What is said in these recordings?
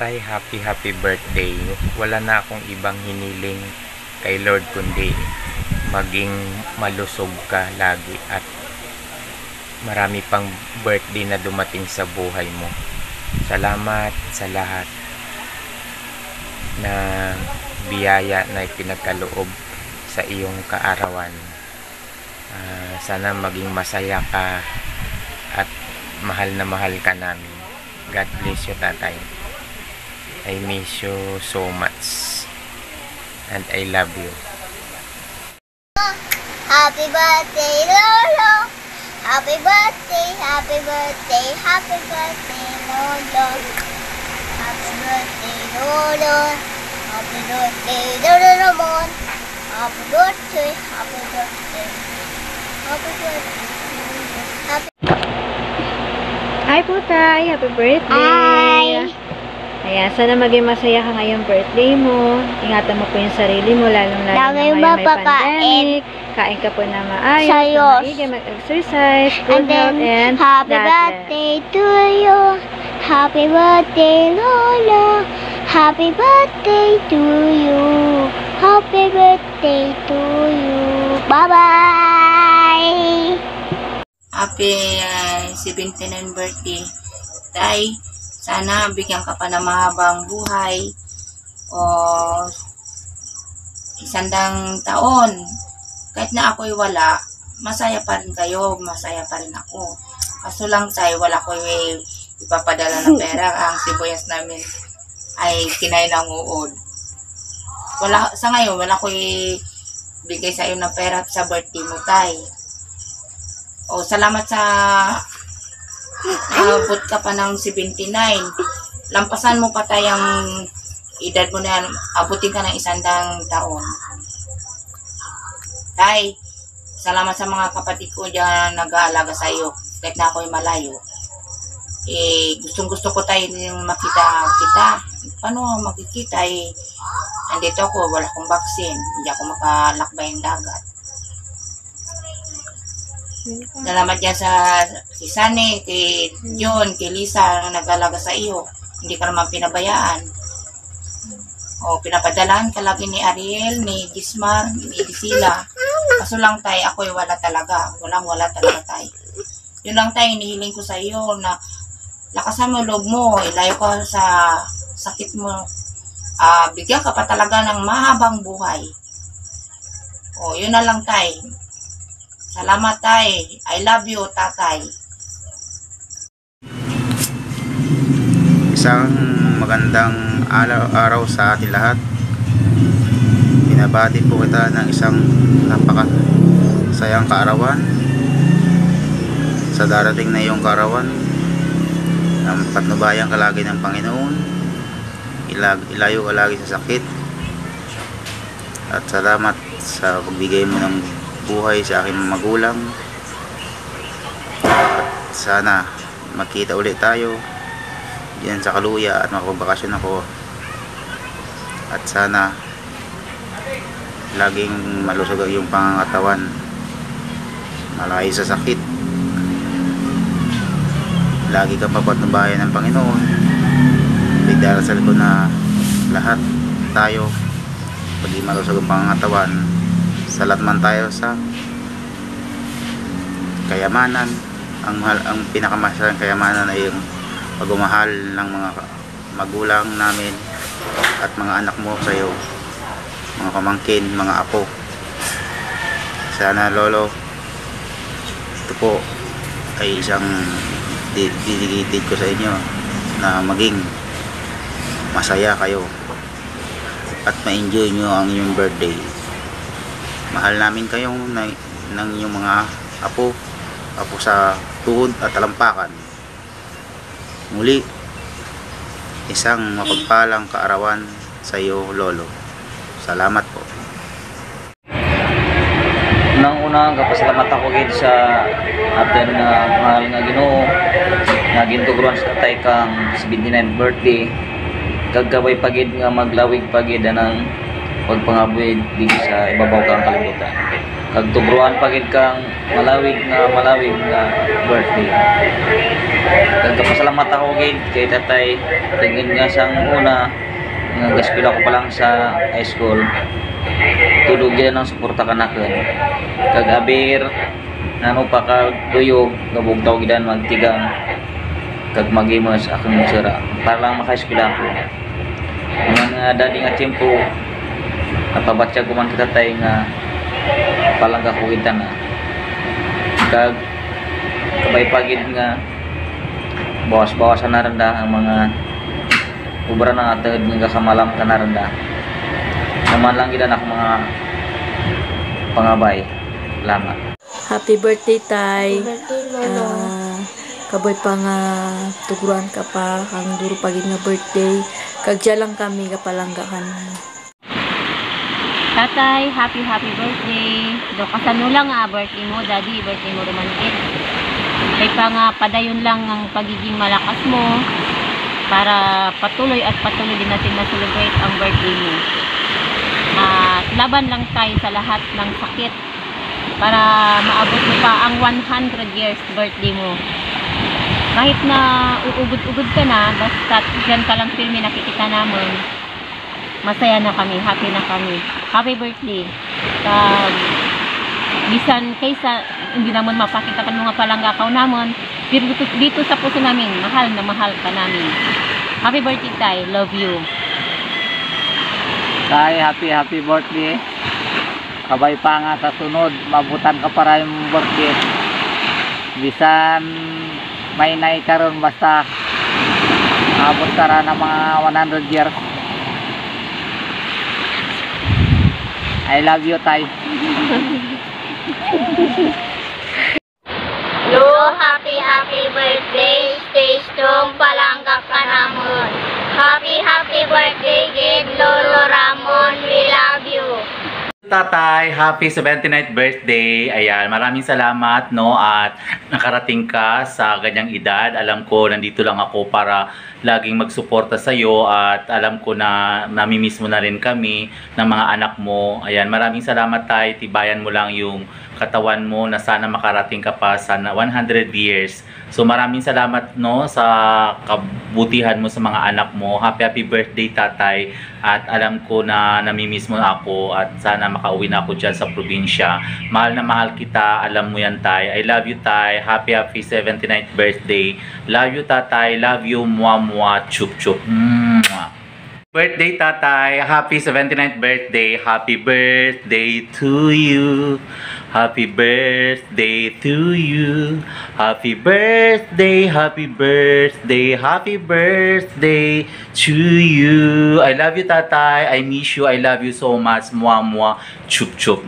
Tay, happy birthday. Wala na akong ibang hiniling kay Lord kundi maging malusog ka lagi at marami pang birthday na dumating sa buhay mo. Salamat sa lahat na biyaya na ipinagkaloob sa iyong kaarawan. Sana maging masaya ka at mahal na mahal ka namin. God bless you, Tatay. I miss you so much and I love you. Happy birthday, Lolo. Happy birthday, happy birthday, happy birthday, Lolo. Happy birthday, Lolo. Happy birthday, Lolo Ramon. Happy birthday, happy birthday. Happy birthday. Hi po, Tay. Happy birthday. Hi. Ayan, sana maging masaya ka ngayong birthday mo. Ingatan mo po yung sarili mo, lalong-lalo na ngayon may pandemic. Kain ka po na maayos, mag-exercise, good health, and happy birthday to you. Happy birthday, Lolo. Happy birthday to you. Happy birthday to you. Bye-bye. Happy 79th birthday. Tay, sana bigyan ka pa ng mahabang buhay o 100 taon. Kahit na ako'y wala, masaya pa rin kayo, masaya pa rin ako. Kaso lang, Tay, wala ko ipapadala na pera. Ang sibuyas namin ay kinain ng uod. Sa ngayon, wala ko bigay sa iyo ng pera sa birthday mo, Tay. O, salamat sa abot ka pa ng 79. Lampasan mo pa tayong edad mo na yan. Abutin ka ng 100 taon. Tay, salamat sa mga kapatid ko dyan nag-aalaga sa iyo. Kahit na ako'y malayo. Gustong-gusto ko tayo yung makita kita. Paano makikita? Andito ako, wala akong vaccine. Hindi ako makalakbay ng dagat. Salamat dyan sa si Sunny, kay John, kay Lisa na nag-alaga sa iyo. Hindi ka naman pinabayaan. O, pinapadalaan ka lagi ni Ariel, ni Gismar, ni Edisila. Kaso lang, Tay, ako'y wala talaga. Wala talaga, Tay. Yun lang, Tay, hinihiling ko sa iyo na lakasan mo loob mo, ilayo ka sa sakit mo. Bigyan ka pa talaga ng mahabang buhay. O, yun na lang, Tay. Salamat, Tay. I love you, Tatay. Isang magandang araw sa ating lahat. Binabati po kita ng isang napakasayang kaarawan. Sa darating na iyong kaarawan, ang patnubayan ka lagi ng Panginoon. Ilayo ka lagi sa sakit. At salamat sa pagbigay mo ng buhay sa aking magulang. At sana magkita ulit tayo diyan sa Kaluya at makapagbakasyon ako. At sana laging malusog ang iyong pangangatawan, malayo sa sakit. Lagi kang papatnubayan ng Panginoon. Pagdarasal ko na lahat tayo paging malusog ang pangangatawan. Sa lahat man tayo sa kayamanan, ang pinakamasalang kayamanan ay yung pagmamahal ng mga magulang namin at mga anak mo sa iyo, mga pamangkin, mga apo. Sana, Lolo, ito po ay isang dedicated ko sa inyo na maging masaya kayo at ma-enjoy nyo ang inyong birthday. Mahal namin kayong ng inyong mga apo sa tuhod at talampakan. Muli, isang mapagpalang kaarawan sa iyo, Lolo. Salamat po. Unang-una, kapasalamat ako gid sa atin na mahal nga Ginoo nga gintuguran sa Tatay kang 79th birthday. Kagkabay pagid nga maglawig pagid anang pagpangabuhi dito sa ibabaw kang kalibutan. kag tubruan pagid kang malawig nga birthday. Kag pasalamat ako gid kay tatay tingin nga sang una nga gaspila ko pa lang sa high school. Tulog gid nang suporta kanaken. Kag abir nano pa ka tuyog gabugtaw gidan magtigang kag magimos akong sira para lang maka-eskwela ko. Mga dadi nga tempo napabatya ko man kita tay nga palangga ko kita na kag kabay pagid nga bawas-bawasan na randa ang mga ubra na atad nga kamalam ka na randa naman lang gidan ako mga pangabay. Salamat. Happy birthday, Tay. Happy birthday, Lolo. Kaboy pa nga tuguran ka pa kang duro pagid nga birthday. Kagya lang kami kapalangga ka na. Tatay, happy birthday. Do kasano lang nga birthday mo, daddy, birthday mo romantic. Kay pa nga padayon lang ang pagiging malakas mo para patuloy din natin na-celebrate ang birthday mo. At laban lang tayo sa lahat ng sakit para maabot mo pa ang 100 years birthday mo. Kahit na uugod-ugod ka na, basta dyan ka lang filmi nakikita namin, masaya na kami, happy na kami. Happy birthday. Bisan kaysa hindi naman mapakita ka mga palanggakaw naman, dito sa puso namin, mahal na mahal ka namin. Happy birthday, Tay. Love you. Tay, happy birthday. Kabay pa nga sa sunod, mabutan ka para yung birthday. Bisan may naikaroon basta abot ka ra ng mga 100 years. I love you, Tay. Lo, happy birthday. Stay strong, palangga ka naman. Happy birthday, kid Lolo Ramon. We love you. Tatay, happy 79th birthday. Ayan, maraming salamat, no, at nakarating ka sa ganyang edad. Alam ko nandito lang ako para laging magsuporta sa iyo at alam ko na namimiss mo na rin kami ng mga anak mo. Ayan, maraming salamat, Tay. Tibayan mo lang yung katawan mo na sana makarating ka pa sa 100 years. So maraming salamat, no, sa kabutihan mo sa mga anak mo. Happy birthday, Tatay. At alam ko na namimiss mo ako at sana makauwi na ako dyan sa probinsya. Mahal na mahal kita. Alam mo yan, Tay. I love you, Tay. Happy 79th birthday. Love you, Tatay. Love you, mua chup chup. Birthday, Tatay. Happy 79th birthday. Happy birthday to you. Happy birthday to you. Happy birthday, happy birthday, happy birthday to you. I love you, Tatay. I miss you. I love you so much. Mua chup chup.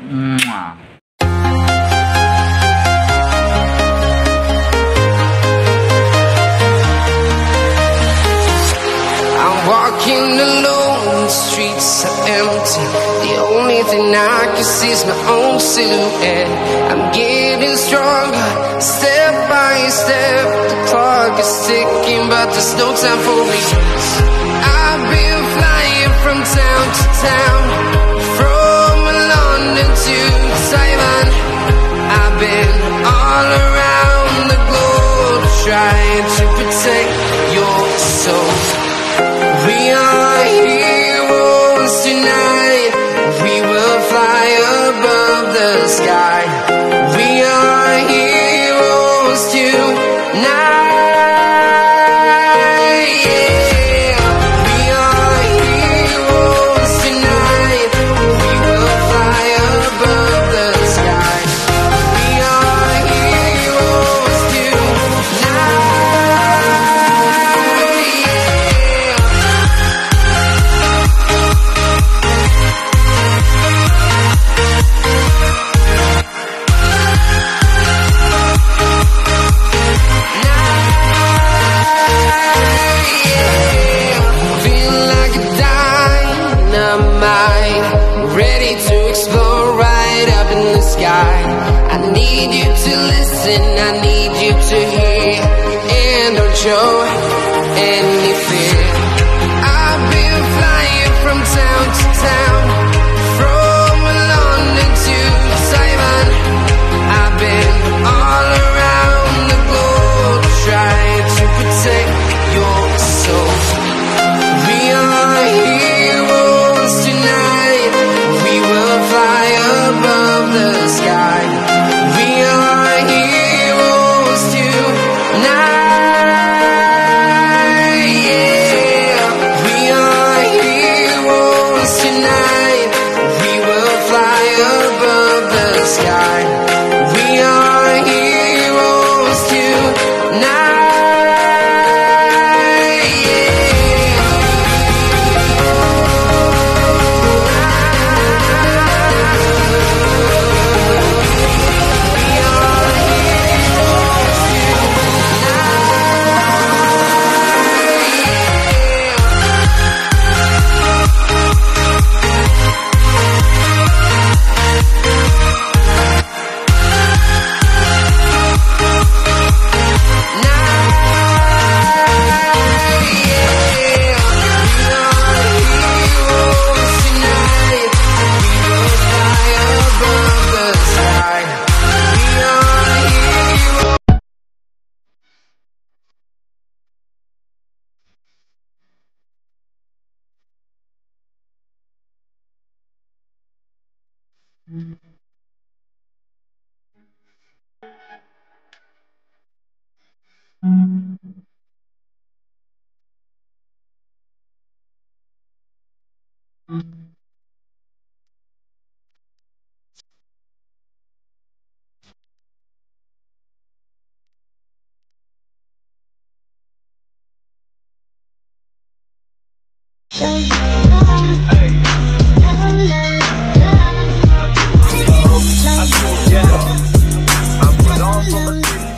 Walking alone, the streets are empty. The only thing I can see is my own silhouette. I'm getting stronger, step by step. The clock is ticking, but there's no time for me. I've been flying from town to town, from London to Taiwan. I've been all around the globe, trying to protect your soul. We are heroes tonight. We will fly above the sky. We are heroes tonight. Yeah. We are heroes tonight. We will fly above the sky. We are heroes tonight. Ready to explore right up in the sky. I need you to listen, I need you to hear, and don't show any fear. I've been flying from town to town, from London to Taiwan. I put on for my